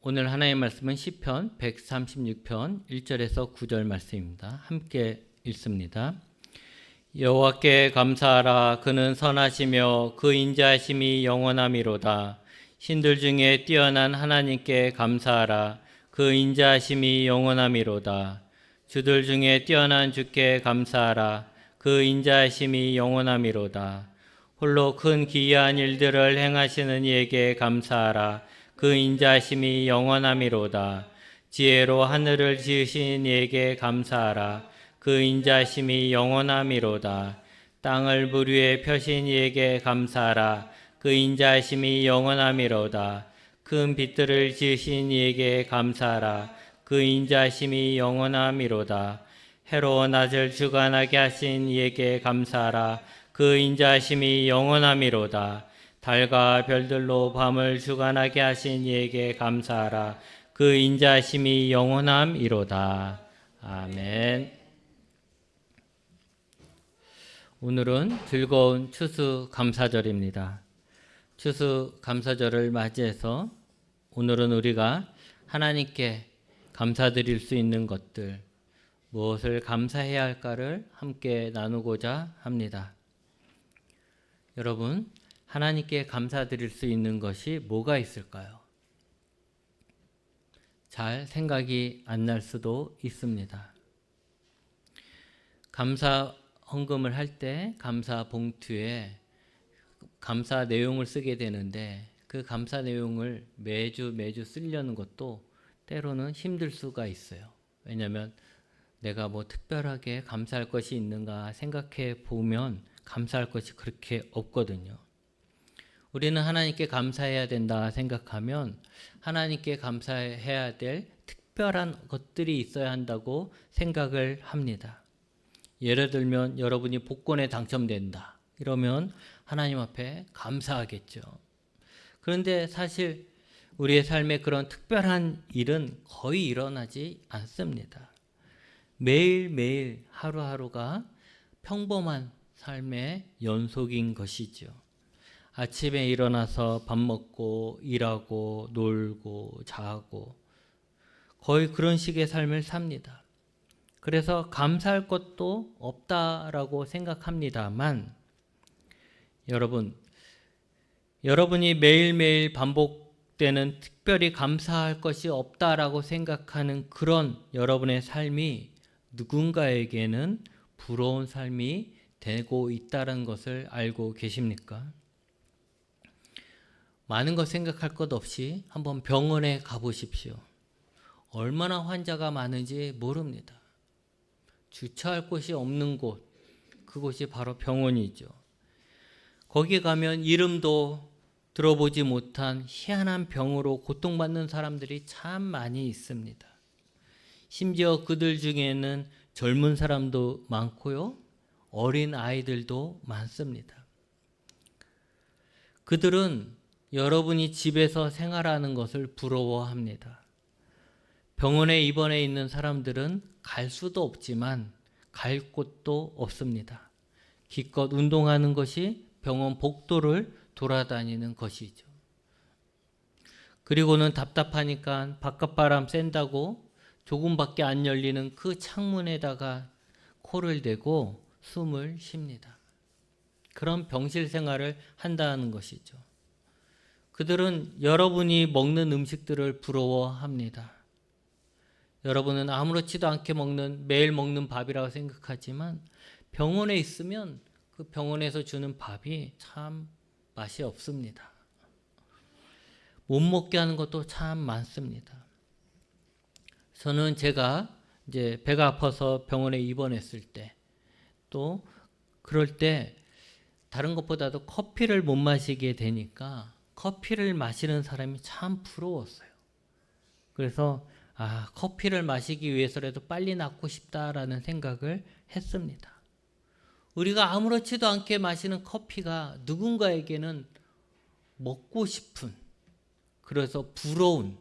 오늘 하나님의 말씀은 시편 136편 1절에서 9절 말씀입니다. 함께 읽습니다. 여호와께 감사하라. 그는 선하시며 그 인자하심이 영원함이로다. 신들 중에 뛰어난 하나님께 감사하라. 그 인자하심이 영원함이로다. 주들 중에 뛰어난 주께 감사하라. 그 인자하심이 영원함이로다. 홀로 큰 기이한 일들을 행하시는 이에게 감사하라. 그 인자하심이 영원함이로다. 지혜로 하늘을 지으신 이에게 감사하라. 그 인자하심이 영원함이로다. 땅을 물 위에 펴신 이에게 감사하라. 그 인자하심이 영원함이로다. 큰 빛들을 지으신 이에게 감사하라. 그 인자하심이 영원함이로다. 해로 낮을 주관하게 하신 이에게 감사하라. 그 인자하심이 영원함이로다. 달과 별들로 밤을 주관하게 하신 이에게 감사하라. 그 인자하심이 영원함이로다. 아멘. 오늘은 즐거운 추수감사절입니다. 추수감사절을 맞이해서 오늘은 우리가 하나님께 감사드릴 수 있는 것들, 무엇을 감사해야 할까를 함께 나누고자 합니다. 여러분, 하나님께 감사드릴 수 있는 것이 뭐가 있을까요? 잘 생각이 안 날 수도 있습니다. 감사 헌금을 할 때 감사 봉투에 감사 내용을 쓰게 되는데 그 감사 내용을 매주 쓰려는 것도 때로는 힘들 수가 있어요. 왜냐하면 내가 뭐 특별하게 감사할 것이 있는가 생각해 보면 감사할 것이 그렇게 없거든요. 우리는 하나님께 감사해야 된다 생각하면 하나님께 감사해야 될 특별한 것들이 있어야 한다고 생각을 합니다. 예를 들면 여러분이 복권에 당첨된다. 이러면 하나님 앞에 감사하겠죠. 그런데 사실 우리의 삶에 그런 특별한 일은 거의 일어나지 않습니다. 매일매일 하루하루가 평범한 삶의 연속인 것이죠. 아침에 일어나서 밥 먹고 일하고 놀고 자고 거의 그런 식의 삶을 삽니다. 그래서 감사할 것도 없다라고 생각합니다만 여러분이 매일매일 반복되는 특별히 감사할 것이 없다라고 생각하는 그런 여러분의 삶이 누군가에게는 부러운 삶이 되고 있다는 것을 알고 계십니까? 많은 것 생각할 것 없이 한번 병원에 가보십시오. 얼마나 환자가 많은지 모릅니다. 주차할 곳이 없는 곳, 그곳이 바로 병원이죠. 거기 가면 이름도 들어보지 못한 희한한 병으로 고통받는 사람들이 참 많이 있습니다. 심지어 그들 중에는 젊은 사람도 많고요, 어린 아이들도 많습니다. 그들은 여러분이 집에서 생활하는 것을 부러워합니다. 병원에 입원해 있는 사람들은 갈 수도 없지만 갈 곳도 없습니다. 기껏 운동하는 것이 병원 복도를 돌아다니는 것이죠. 그리고는 답답하니까 바깥바람 쐰다고 조금밖에 안 열리는 그 창문에다가 코를 대고 숨을 쉽니다. 그런 병실 생활을 한다는 것이죠. 그들은 여러분이 먹는 음식들을 부러워합니다. 여러분은 아무렇지도 않게 매일 먹는 밥이라고 생각하지만 병원에 있으면 그 병원에서 주는 밥이 참 맛이 없습니다. 못 먹게 하는 것도 참 많습니다. 저는 제가 이제 배가 아파서 병원에 입원했을 때 또 그럴 때 다른 것보다도 커피를 못 마시게 되니까 커피를 마시는 사람이 참 부러웠어요. 그래서 커피를 마시기 위해서라도 빨리 낫고 싶다라는 생각을 했습니다. 우리가 아무렇지도 않게 마시는 커피가 누군가에게는 먹고 싶은, 그래서 부러운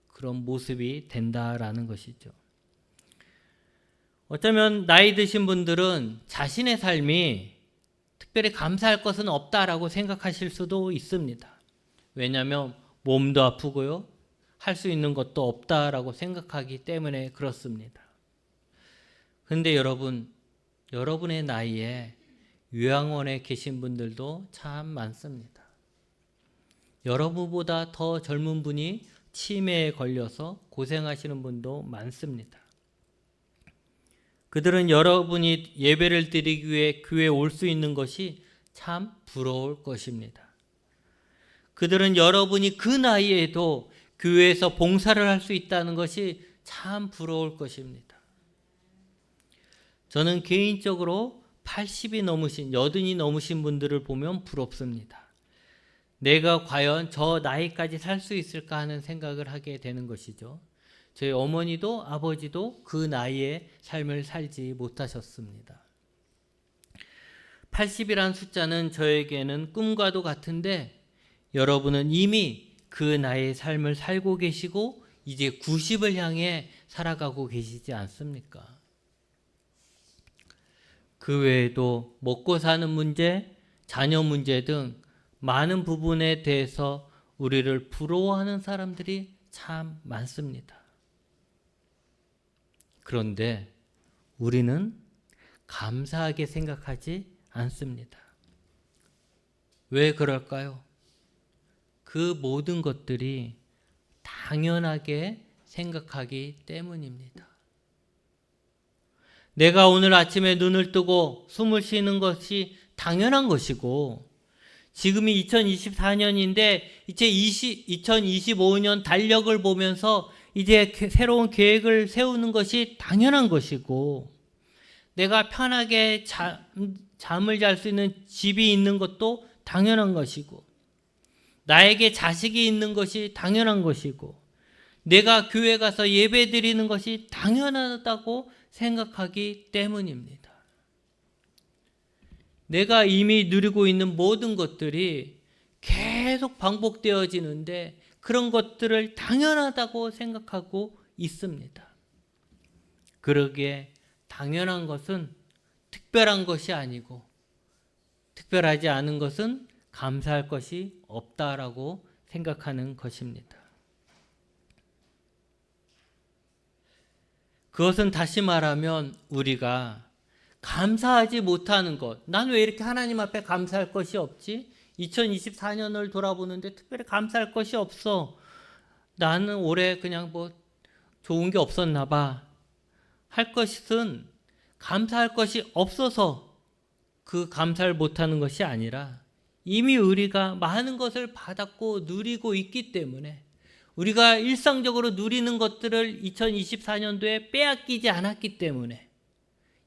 그런 모습이 된다라는 것이죠. 어쩌면 나이 드신 분들은 자신의 삶이 특별히 감사할 것은 없다라고 생각하실 수도 있습니다. 왜냐하면 몸도 아프고요, 할 수 있는 것도 없다라고 생각하기 때문에 그렇습니다. 그런데 여러분의 나이에 요양원에 계신 분들도 참 많습니다. 여러분보다 더 젊은 분이 치매에 걸려서 고생하시는 분도 많습니다. 그들은 여러분이 예배를 드리기 위해 교회에 올 수 있는 것이 참 부러울 것입니다. 그들은 여러분이 그 나이에도 교회에서 봉사를 할 수 있다는 것이 참 부러울 것입니다. 저는 개인적으로 80이 넘으신, 80이 넘으신 분들을 보면 부럽습니다. 내가 과연 저 나이까지 살 수 있을까 하는 생각을 하게 되는 것이죠. 저희 어머니도 아버지도 그 나이에 삶을 살지 못하셨습니다. 80이란 숫자는 저에게는 꿈과도 같은데 여러분은 이미 그 나이의 삶을 살고 계시고 이제 90을 향해 살아가고 계시지 않습니까? 그 외에도 먹고 사는 문제, 자녀 문제 등 많은 부분에 대해서 우리를 부러워하는 사람들이 참 많습니다. 그런데 우리는 감사하게 생각하지 않습니다. 왜 그럴까요? 그 모든 것들이 당연하게 생각하기 때문입니다. 내가 오늘 아침에 눈을 뜨고 숨을 쉬는 것이 당연한 것이고, 지금이 2024년인데 이제 2025년 달력을 보면서 이제 새로운 계획을 세우는 것이 당연한 것이고, 내가 편하게 잠을 잘 수 있는 집이 있는 것도 당연한 것이고, 나에게 자식이 있는 것이 당연한 것이고, 내가 교회 가서 예배 드리는 것이 당연하다고 생각하기 때문입니다. 내가 이미 누리고 있는 모든 것들이 계속 반복되어지는데 그런 것들을 당연하다고 생각하고 있습니다. 그러기에 당연한 것은 특별한 것이 아니고 특별하지 않은 것은 감사할 것이 없다라고 생각하는 것입니다. 그것은 다시 말하면 우리가 감사하지 못하는 것, 난 왜 이렇게 하나님 앞에 감사할 것이 없지? 2024년을 돌아보는데 특별히 감사할 것이 없어. 나는 올해 그냥 뭐 좋은 게 없었나 봐. 할 것은 감사할 것이 없어서 그 감사를 못하는 것이 아니라 이미 우리가 많은 것을 받았고 누리고 있기 때문에, 우리가 일상적으로 누리는 것들을 2024년도에 빼앗기지 않았기 때문에,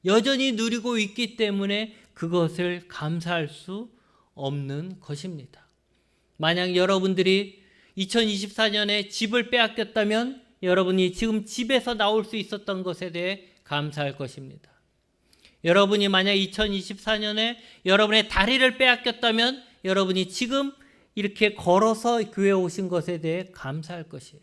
여전히 누리고 있기 때문에 그것을 감사할 수 없는 것입니다. 만약 여러분들이 2024년에 집을 빼앗겼다면 여러분이 지금 집에서 나올 수 있었던 것에 대해 감사할 것입니다. 여러분이 만약 2024년에 여러분의 다리를 빼앗겼다면 여러분이 지금 이렇게 걸어서 교회에 오신 것에 대해 감사할 것이에요.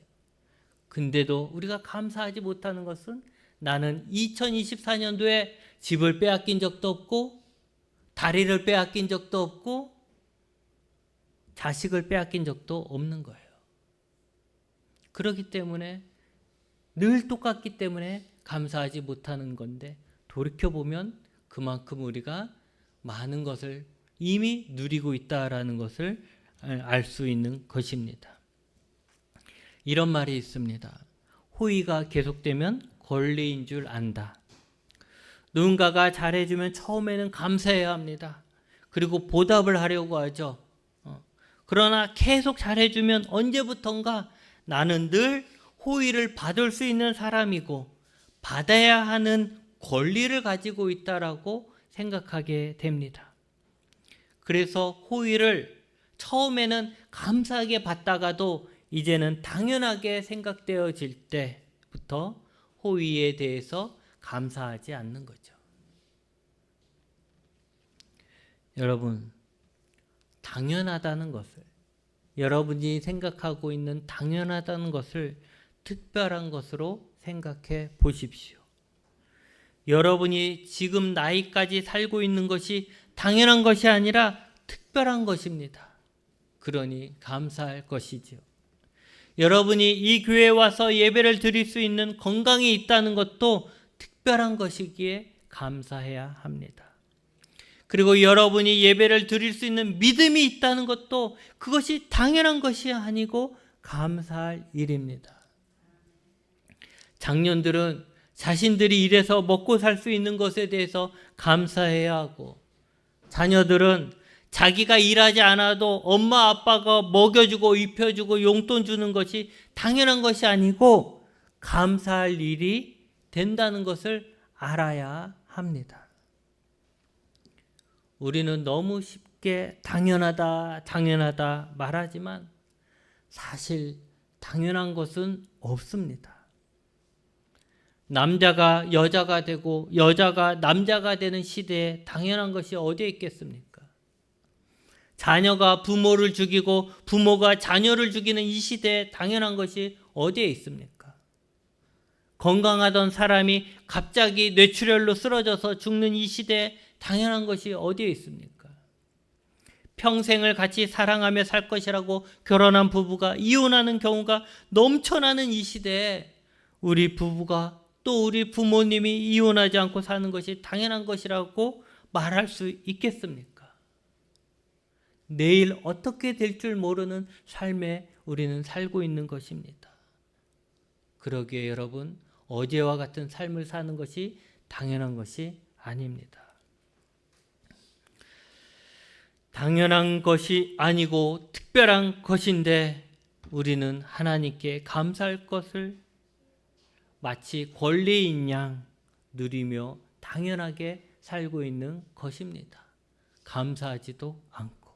근데도 우리가 감사하지 못하는 것은, 나는 2024년도에 집을 빼앗긴 적도 없고 다리를 빼앗긴 적도 없고 자식을 빼앗긴 적도 없는 거예요. 그렇기 때문에 늘 똑같기 때문에 감사하지 못하는 건데, 돌이켜보면 그만큼 우리가 많은 것을 이미 누리고 있다라는 것을 알 수 있는 것입니다. 이런 말이 있습니다. 호의가 계속되면 권리인 줄 안다. 누군가가 잘해주면 처음에는 감사해야 합니다. 그리고 보답을 하려고 하죠. 그러나 계속 잘해주면 언제부턴가 나는 늘 호의를 받을 수 있는 사람이고 받아야 하는 권리를 가지고 있다라고 생각하게 됩니다. 그래서 호의를 처음에는 감사하게 받다가도 이제는 당연하게 생각되어질 때부터 호의에 대해서 감사하지 않는 거죠. 여러분, 당연하다는 것을, 여러분이 생각하고 있는 당연하다는 것을 특별한 것으로 생각해 보십시오. 여러분이 지금 나이까지 살고 있는 것이 당연한 것이 아니라 특별한 것입니다. 그러니 감사할 것이지요. 여러분이 이 교회에 와서 예배를 드릴 수 있는 건강이 있다는 것도 특별한 것이기에 감사해야 합니다. 그리고 여러분이 예배를 드릴 수 있는 믿음이 있다는 것도 그것이 당연한 것이 아니고 감사할 일입니다. 장년들은 자신들이 일해서 먹고 살 수 있는 것에 대해서 감사해야 하고, 자녀들은 자기가 일하지 않아도 엄마 아빠가 먹여주고 입혀주고 용돈 주는 것이 당연한 것이 아니고 감사할 일이 된다는 것을 알아야 합니다. 우리는 너무 쉽게 당연하다 말하지만 사실 당연한 것은 없습니다. 남자가 여자가 되고 여자가 남자가 되는 시대에 당연한 것이 어디에 있겠습니까? 자녀가 부모를 죽이고 부모가 자녀를 죽이는 이 시대에 당연한 것이 어디에 있습니까? 건강하던 사람이 갑자기 뇌출혈로 쓰러져서 죽는 이 시대에 당연한 것이 어디에 있습니까? 평생을 같이 사랑하며 살 것이라고 결혼한 부부가 이혼하는 경우가 넘쳐나는 이 시대에 우리 부부가 또 우리 부모님이 이혼하지 않고 사는 것이 당연한 것이라고 말할 수 있겠습니까? 내일 어떻게 될 줄 모르는 삶에 우리는 살고 있는 것입니다. 그러기에 여러분, 어제와 같은 삶을 사는 것이 당연한 것이 아닙니다. 당연한 것이 아니고 특별한 것인데 우리는 하나님께 감사할 것을 마치 권리인 양 누리며 당연하게 살고 있는 것입니다. 감사하지도 않고.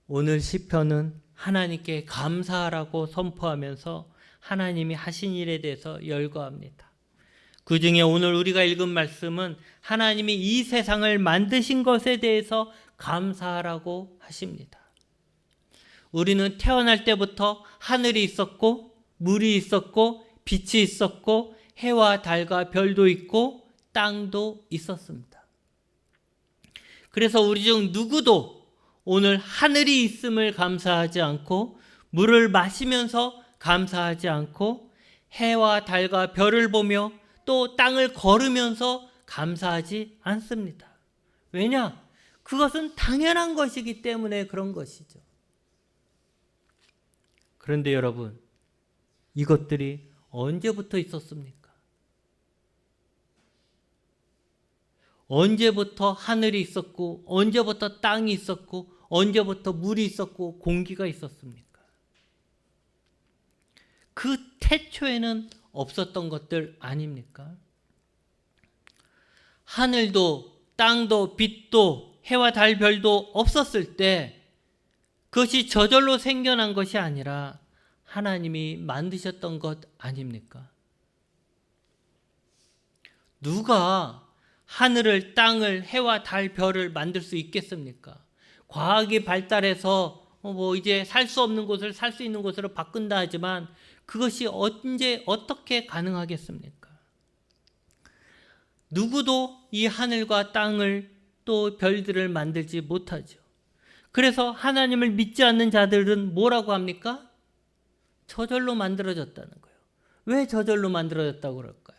오늘 시편은 하나님께 감사하라고 선포하면서 하나님이 하신 일에 대해서 열거합니다. 그 중에 오늘 우리가 읽은 말씀은 하나님이 이 세상을 만드신 것에 대해서 감사하라고 하십니다. 우리는 태어날 때부터 하늘이 있었고 물이 있었고 빛이 있었고 해와 달과 별도 있고 땅도 있었습니다. 그래서 우리 중 누구도 오늘 하늘이 있음을 감사하지 않고 물을 마시면서 감사하지 않고 해와 달과 별을 보며 또 땅을 걸으면서 감사하지 않습니다. 왜냐? 그것은 당연한 것이기 때문에 그런 것이죠. 그런데 여러분, 이것들이 언제부터 있었습니까? 언제부터 하늘이 있었고 언제부터 땅이 있었고 언제부터 물이 있었고 공기가 있었습니까? 그 태초에는 없었던 것들 아닙니까? 하늘도 땅도 빛도 해와 달 별도 없었을 때 그것이 저절로 생겨난 것이 아니라 하나님이 만드셨던 것 아닙니까? 누가 하늘을 땅을 해와 달 별을 만들 수 있겠습니까? 과학이 발달해서 이제 살 수 없는 곳을 살 수 있는 곳으로 바꾼다 하지만 그것이 언제 어떻게 가능하겠습니까? 누구도 이 하늘과 땅을 또 별들을 만들지 못하죠. 그래서 하나님을 믿지 않는 자들은 뭐라고 합니까? 저절로 만들어졌다는 거예요. 왜 저절로 만들어졌다고 그럴까요?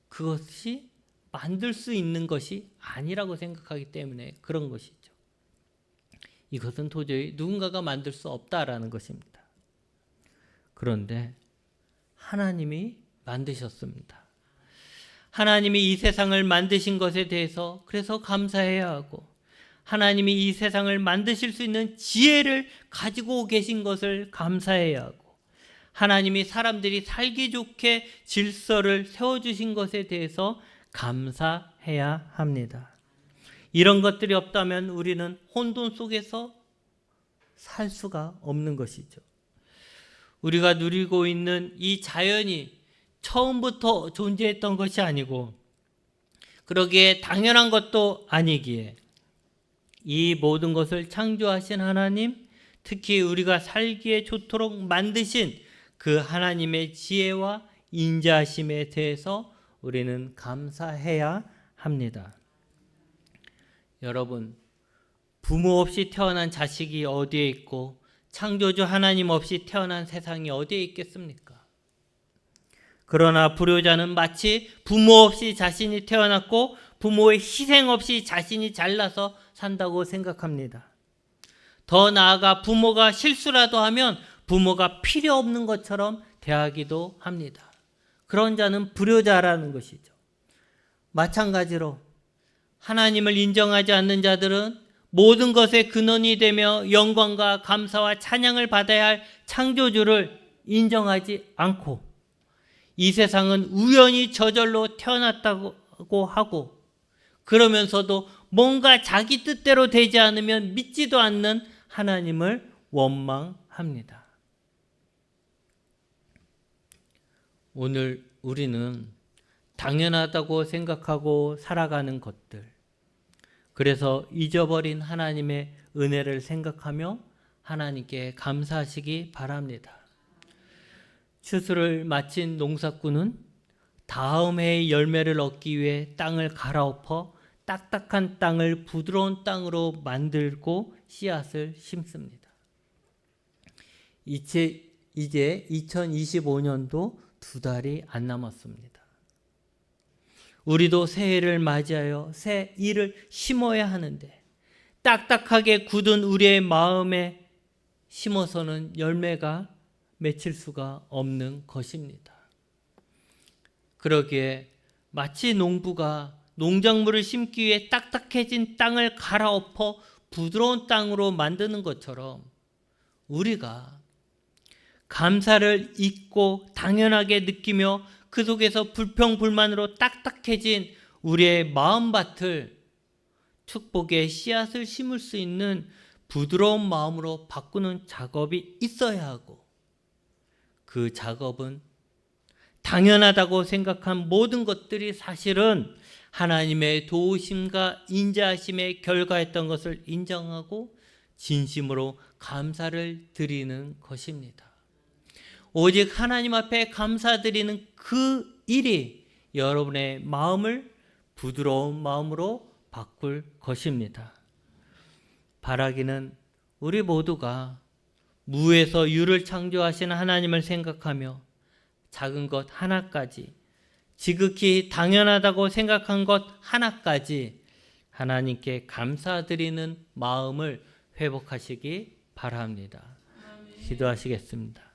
그것이 만들 수 있는 것이 아니라고 생각하기 때문에 그런 것이죠. 이것은 도저히 누군가가 만들 수 없다라는 것입니다. 그런데 하나님이 만드셨습니다. 하나님이 이 세상을 만드신 것에 대해서 그래서 감사해야 하고, 하나님이 이 세상을 만드실 수 있는 지혜를 가지고 계신 것을 감사해야 하고, 하나님이 사람들이 살기 좋게 질서를 세워주신 것에 대해서 감사해야 합니다. 이런 것들이 없다면 우리는 혼돈 속에서 살 수가 없는 것이죠. 우리가 누리고 있는 이 자연이 처음부터 존재했던 것이 아니고 그러기에 당연한 것도 아니기에 이 모든 것을 창조하신 하나님, 특히 우리가 살기에 좋도록 만드신 그 하나님의 지혜와 인자하심에 대해서 우리는 감사해야 합니다. 여러분, 부모 없이 태어난 자식이 어디에 있고 창조주 하나님 없이 태어난 세상이 어디에 있겠습니까? 그러나 불효자는 마치 부모 없이 자신이 태어났고 부모의 희생 없이 자신이 잘나서 산다고 생각합니다. 더 나아가 부모가 실수라도 하면 부모가 필요 없는 것처럼 대하기도 합니다. 그런 자는 불효자라는 것이죠. 마찬가지로 하나님을 인정하지 않는 자들은 모든 것의 근원이 되며 영광과 감사와 찬양을 받아야 할 창조주를 인정하지 않고 이 세상은 우연히 저절로 태어났다고 하고 그러면서도 뭔가 자기 뜻대로 되지 않으면 믿지도 않는 하나님을 원망합니다. 오늘 우리는 당연하다고 생각하고 살아가는 것들, 그래서 잊어버린 하나님의 은혜를 생각하며 하나님께 감사하시기 바랍니다. 추수를 마친 농사꾼은 다음 해의 열매를 얻기 위해 땅을 갈아엎어 딱딱한 땅을 부드러운 땅으로 만들고 씨앗을 심습니다. 이제 2025년도 2달이 안 남았습니다. 우리도 새해를 맞이하여 새 일을 심어야 하는데 딱딱하게 굳은 우리의 마음에 심어서는 열매가 맺힐 수가 없는 것입니다. 그러기에 마치 농부가 농작물을 심기 위해 딱딱해진 땅을 갈아엎어 부드러운 땅으로 만드는 것처럼 우리가 감사를 잊고 당연하게 느끼며 그 속에서 불평불만으로 딱딱해진 우리의 마음밭을 축복의 씨앗을 심을 수 있는 부드러운 마음으로 바꾸는 작업이 있어야 하고 그 작업은 당연하다고 생각한 모든 것들이 사실은 하나님의 도우심과 인자하심의 결과였던 것을 인정하고 진심으로 감사를 드리는 것입니다. 오직 하나님 앞에 감사드리는 그 일이 여러분의 마음을 부드러운 마음으로 바꿀 것입니다. 바라기는 우리 모두가 무에서 유를 창조하신 하나님을 생각하며 작은 것 하나까지, 지극히 당연하다고 생각한 것 하나까지 하나님께 감사드리는 마음을 회복하시기 바랍니다. 기도하시겠습니다.